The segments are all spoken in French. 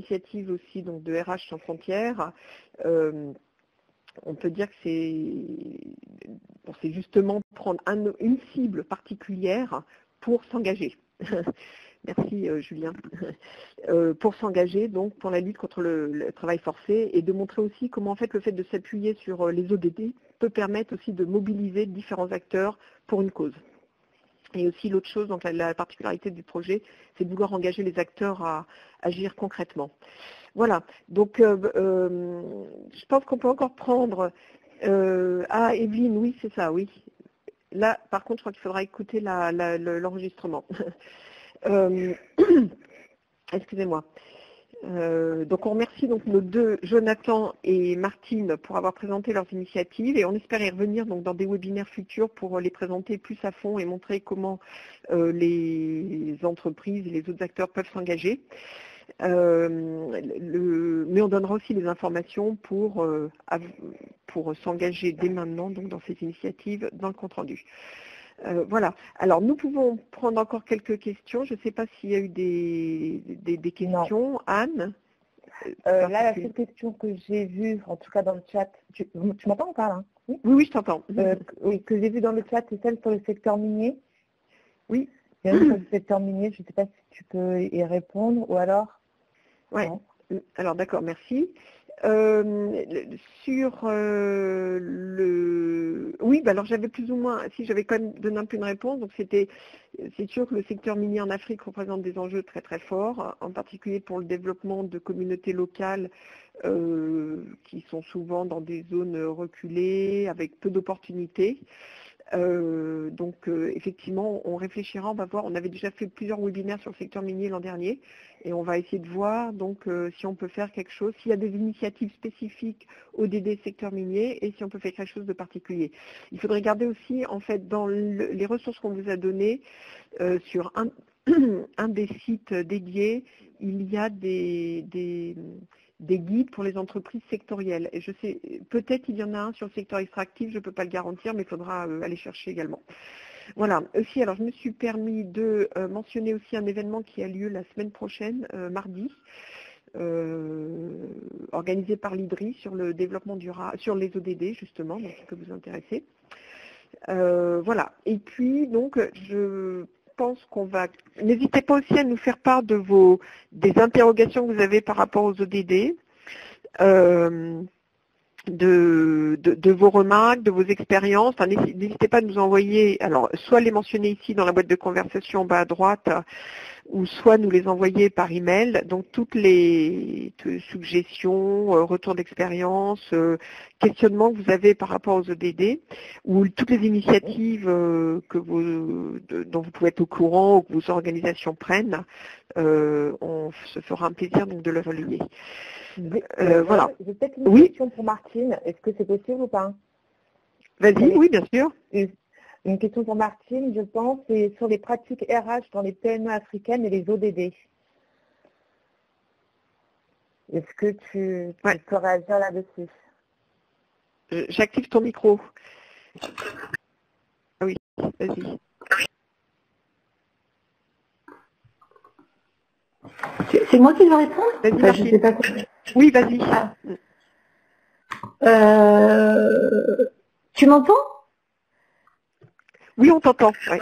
initiatives aussi donc, de RH sans frontières, on peut dire que c'est justement prendre une cible particulière pour s'engager. Merci Julien. Pour s'engager donc pour la lutte contre le travail forcé et de montrer aussi comment en fait le fait de s'appuyer sur les ODD peut permettre aussi de mobiliser différents acteurs pour une cause. Et aussi l'autre chose, donc la particularité du projet, c'est de vouloir engager les acteurs à agir concrètement. Voilà, donc je pense qu'on peut encore prendre... Evelyne, oui c'est ça, oui. Là par contre je crois qu'il faudra écouter l'enregistrement. Excusez-moi. Donc on remercie donc nos deux, Jonathan et Martine, pour avoir présenté leurs initiatives et on espère y revenir donc dans des webinaires futurs pour les présenter plus à fond et montrer comment les entreprises et les autres acteurs peuvent s'engager. Mais on donnera aussi les informations pour s'engager dès maintenant donc, dans ces initiatives dans le compte-rendu. Voilà. Alors, nous pouvons prendre encore quelques questions. Je ne sais pas s'il y a eu des questions. Non. Anne là, la seule question que j'ai vue, en tout cas dans le chat, tu m'entends ou pas là? Oui, je t'entends. Oui, que j'ai vue dans le chat, c'est celle sur le secteur minier. Oui. Il y a une sur le secteur minier, je ne sais pas si tu peux y répondre ou alors. Oui. Alors, d'accord, merci. Oui, alors j'avais plus ou moins, si j'avais quand même donné un peu une réponse, donc c'est sûr que le secteur minier en Afrique représente des enjeux très très forts, en particulier pour le développement de communautés locales qui sont souvent dans des zones reculées, avec peu d'opportunités. Effectivement, on réfléchira, on va voir, on avait déjà fait plusieurs webinaires sur le secteur minier l'an dernier et on va essayer de voir donc si on peut faire quelque chose, s'il y a des initiatives spécifiques au DD secteur minier et si on peut faire quelque chose de particulier. Il faudrait regarder aussi en fait dans les ressources qu'on vous a données sur un des sites dédiés, il y a des guides pour les entreprises sectorielles. Et je sais, peut-être il y en a un sur le secteur extractif, je ne peux pas le garantir, mais il faudra aller chercher également. Voilà. Aussi, alors je me suis permis de mentionner aussi un événement qui a lieu la semaine prochaine, mardi, organisé par l'IDRI sur le développement durable, sur les ODD justement, donc ça peut vous intéresser. Voilà. Et puis donc je pense qu'on va... N'hésitez pas aussi à nous faire part de des interrogations que vous avez par rapport aux ODD, de vos remarques, de vos expériences. Enfin, n'hésitez pas à nous envoyer, alors soit les mentionner ici dans la boîte de conversation en bas à droite, ou soit nous les envoyer par email. Donc toutes les suggestions, retours d'expérience, questionnements que vous avez par rapport aux ODD, ou toutes les initiatives dont vous pouvez être au courant ou que vos organisations prennent, on se fera un plaisir donc de le relayer. Voilà. J'ai peut-être une question pour Martine. Est-ce que c'est possible ou pas? Vas-y, oui, bien sûr. Une question pour Martine, je pense, c'est sur les pratiques RH dans les PME africaines et les ODD. Est-ce que tu peux réagir là-dessus? J'active ton micro. Oui, vas-y. C'est moi qui dois répondre? Vas-y, je sais pas quoi. Oui, vas-y. Tu m'entends? Oui, on t'entend. Ouais.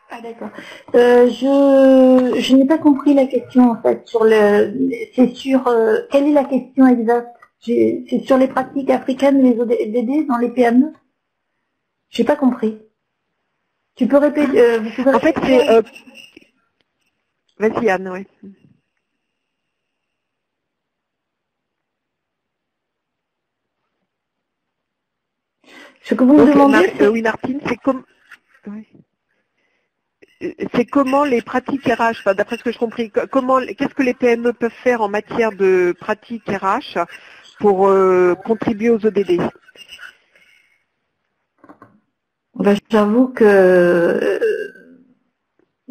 Ah d'accord. Je n'ai pas compris la question en fait. C'est sur quelle est la question exacte? C'est sur les pratiques africaines, les ODD dans les PME? J'ai pas compris. Tu peux répéter? En fait, c'est. Vas-y Anne, oui. Ce que vous me demandez, oui, Martine, c'est comme. Oui. C'est comment les pratiques RH, d'après ce que je compris, qu'est-ce que les PME peuvent faire en matière de pratiques RH pour contribuer aux ODD? J'avoue que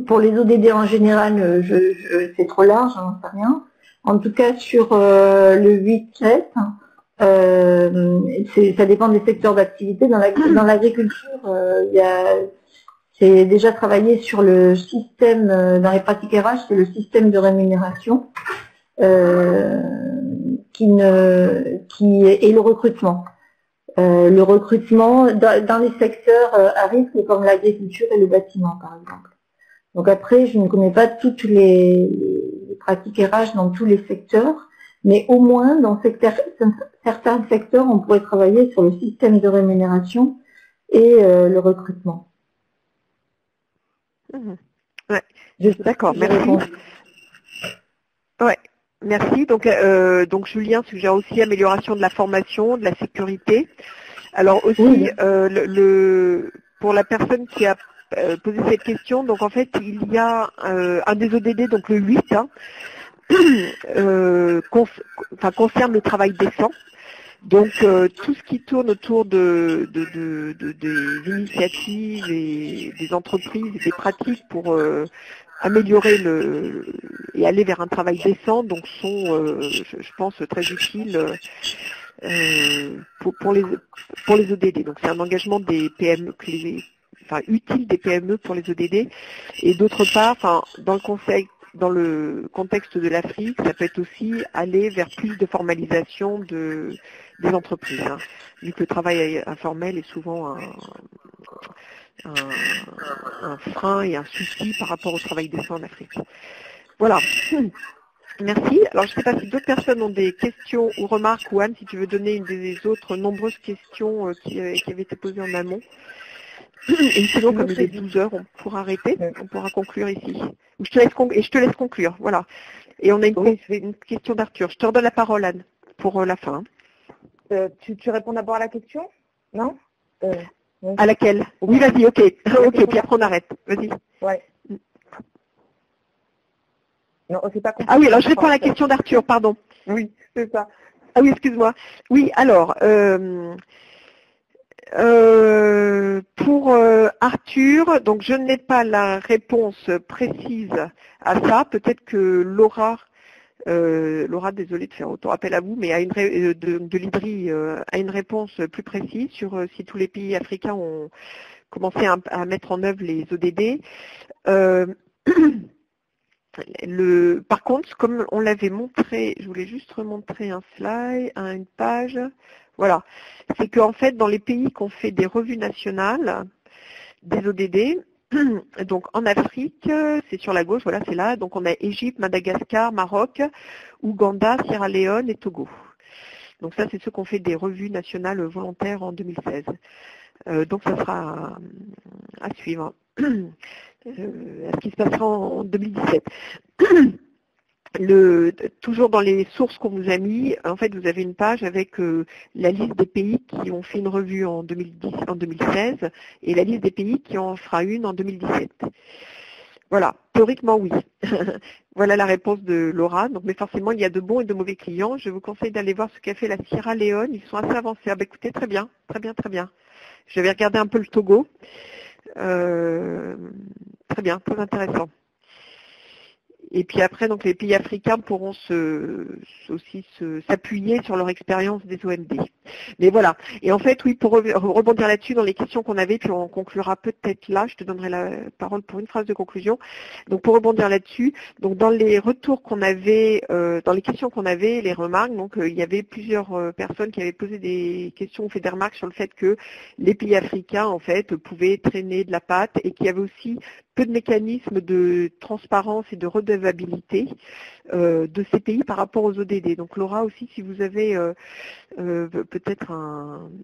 pour les ODD en général, c'est trop large, j'en sais rien. En tout cas, sur le 8-7, ça dépend des secteurs d'activité. Dans l'agriculture, c'est déjà travaillé sur le système, dans les pratiques RH, c'est le système de rémunération. et le recrutement. Le recrutement dans les secteurs à risque comme l'agriculture et le bâtiment, par exemple. Donc après, je ne connais pas toutes les pratiques RH dans tous les secteurs, mais au moins dans certains secteurs, on pourrait travailler sur le système de rémunération et le recrutement. Ouais. D'accord, merci. Ouais. Merci. Donc Julien suggère aussi amélioration de la formation, de la sécurité. Alors aussi, oui. Pour la personne qui a posé cette question, donc en fait, il y a un des ODD, donc le 8, concerne le travail décent. Donc tout ce qui tourne autour des initiatives et des entreprises et des pratiques pour améliorer et aller vers un travail décent, donc sont, je pense, très utiles pour les ODD. Donc c'est un engagement des PME, utile des PME pour les ODD. Et d'autre part, dans le contexte de l'Afrique, ça peut être aussi aller vers plus de formalisation des entreprises, hein, vu que le travail informel est souvent un frein et un souci par rapport au travail décent en Afrique. Voilà. Merci. Alors, je ne sais pas si d'autres personnes ont des questions ou remarques, ou Anne, si tu veux donner une des autres nombreuses questions qui avaient été posées en amont. Et sinon, comme il est 12 heures, on pourra arrêter, on pourra conclure ici. Je te laisse conclure, voilà. Et on a une question d'Arthur. Je te redonne la parole, Anne, pour la fin. Tu réponds d'abord à la question? Non À laquelle? Oui, vas-y, ok. Ok, puis après on arrête. Vas-y. Ouais. Non, c'est pas compliqué. Ah oui, alors je réponds à la question d'Arthur, pardon. Oui, c'est ça. Ah oui, excuse-moi. Oui, alors, pour Arthur, donc je n'ai pas la réponse précise à ça. Peut-être que Laura, désolée de faire autant appel à vous, mais de l'IDRI a une réponse plus précise sur si tous les pays africains ont commencé à mettre en œuvre les ODD. Par contre, comme on l'avait montré, je voulais juste remontrer un slide, une page. Voilà, c'est qu'en fait, dans les pays qui ont fait des revues nationales des ODD, donc en Afrique, c'est sur la gauche, voilà, c'est là. Donc on a Égypte, Madagascar, Maroc, Ouganda, Sierra Leone et Togo. Donc ça, c'est ceux qui ont fait des revues nationales volontaires en 2016. Donc ça sera à suivre. Ce qui se passera en 2017. Toujours dans les sources qu'on vous a mis, en fait, vous avez une page avec la liste des pays qui ont fait une revue en 2016 et la liste des pays qui en fera une en 2017. Voilà, théoriquement oui. Voilà la réponse de Laura. Donc, mais forcément, il y a de bons et de mauvais clients. Je vous conseille d'aller voir ce qu'a fait la Sierra Leone. Ils sont assez avancés. Ah, bah, écoutez, très bien, très bien, très bien. Je vais regarder un peu le Togo. Très bien, très intéressant. Et puis après, donc les pays africains pourront aussi s'appuyer sur leur expérience des OMD. Mais voilà. Et en fait, oui, pour rebondir là-dessus, dans les questions qu'on avait, puis on conclura peut-être là, je te donnerai la parole pour une phrase de conclusion. Donc pour rebondir là-dessus, donc dans les retours qu'on avait, dans les questions qu'on avait, les remarques, donc il y avait plusieurs personnes qui avaient posé des questions ou fait des remarques sur le fait que les pays africains, en fait, pouvaient traîner de la patte et qu'il y avait aussi peu de mécanismes de transparence et de redevabilité de ces pays par rapport aux ODD. Donc Laura aussi, si vous avez peut-être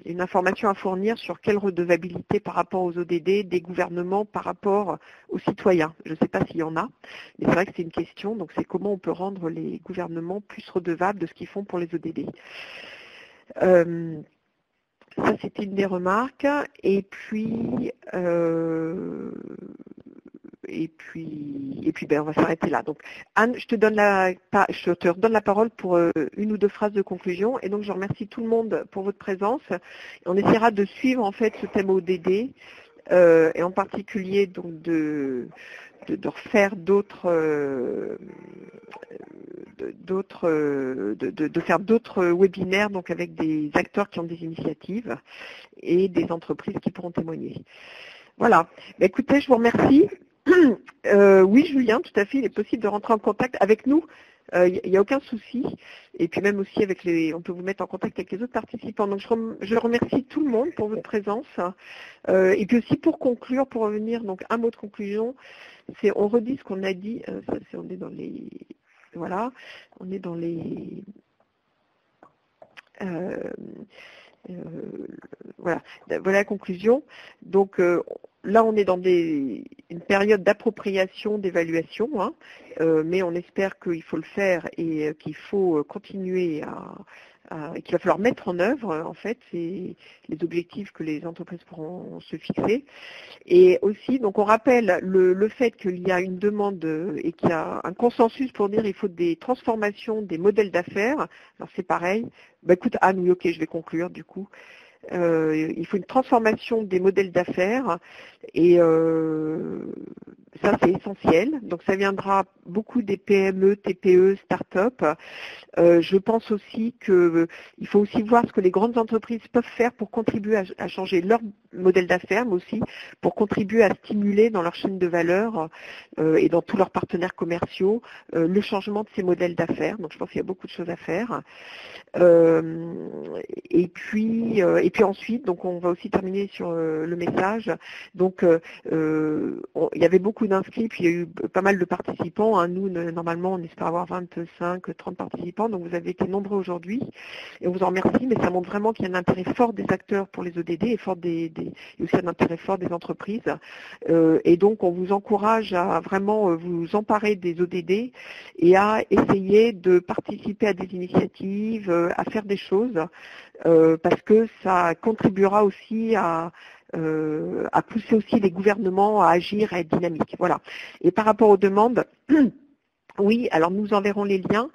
une information à fournir sur quelle redevabilité par rapport aux ODD des gouvernements par rapport aux citoyens. Je ne sais pas s'il y en a, mais c'est vrai que c'est une question. Donc c'est comment on peut rendre les gouvernements plus redevables de ce qu'ils font pour les ODD. Ça, c'était une des remarques. Et puis on va s'arrêter là. Donc, Anne, je te redonne la parole pour une ou deux phrases de conclusion. Et donc, je remercie tout le monde pour votre présence. On essaiera de suivre en fait ce thème ODD et en particulier donc de refaire de faire d'autres webinaires donc avec des acteurs qui ont des initiatives et des entreprises qui pourront témoigner. Voilà. Écoutez, je vous remercie. Oui, Julien, tout à fait, il est possible de rentrer en contact avec nous. Il n'y a aucun souci. Et puis même aussi avec on peut vous mettre en contact avec les autres participants. Donc je remercie tout le monde pour votre présence. Et puis aussi pour conclure, pour revenir, donc un mot de conclusion, c'est on redit ce qu'on a dit. On est dans les, voilà, on est dans les. Voilà la conclusion. Donc là, on est dans une période d'appropriation, d'évaluation, hein, mais on espère qu'il faut le faire et qu'il faut continuer qu'il va falloir mettre en œuvre, en fait, les objectifs que les entreprises pourront se fixer. Et aussi, donc on rappelle le fait qu'il y a une demande et qu'il y a un consensus pour dire qu'il faut des transformations des modèles d'affaires. Alors c'est pareil. Bah écoute Anne, oui, ok, je vais conclure du coup. Il faut une transformation des modèles d'affaires et ça c'est essentiel. Donc ça viendra beaucoup des PME, TPE, start-up. Je pense aussi qu'il faut aussi voir ce que les grandes entreprises peuvent faire pour contribuer à changer leur modèle d'affaires, mais aussi pour contribuer à stimuler dans leur chaîne de valeur et dans tous leurs partenaires commerciaux le changement de ces modèles d'affaires. Donc je pense qu'il y a beaucoup de choses à faire. Et puis ensuite, donc on va aussi terminer sur le message. Donc il y avait beaucoup d'inscrits, puis il y a eu pas mal de participants. Hein. Nous, normalement, on espère avoir 25-30 participants, donc vous avez été nombreux aujourd'hui. Et on vous en remercie, mais ça montre vraiment qu'il y a un intérêt fort des acteurs pour les ODD et aussi un intérêt fort des entreprises. Et donc, on vous encourage à vraiment vous emparer des ODD et à essayer de participer à des initiatives, à faire des choses, parce que ça contribuera aussi à pousser aussi les gouvernements à agir, à être dynamiques. Voilà. Et par rapport aux demandes, oui, alors nous enverrons les liens.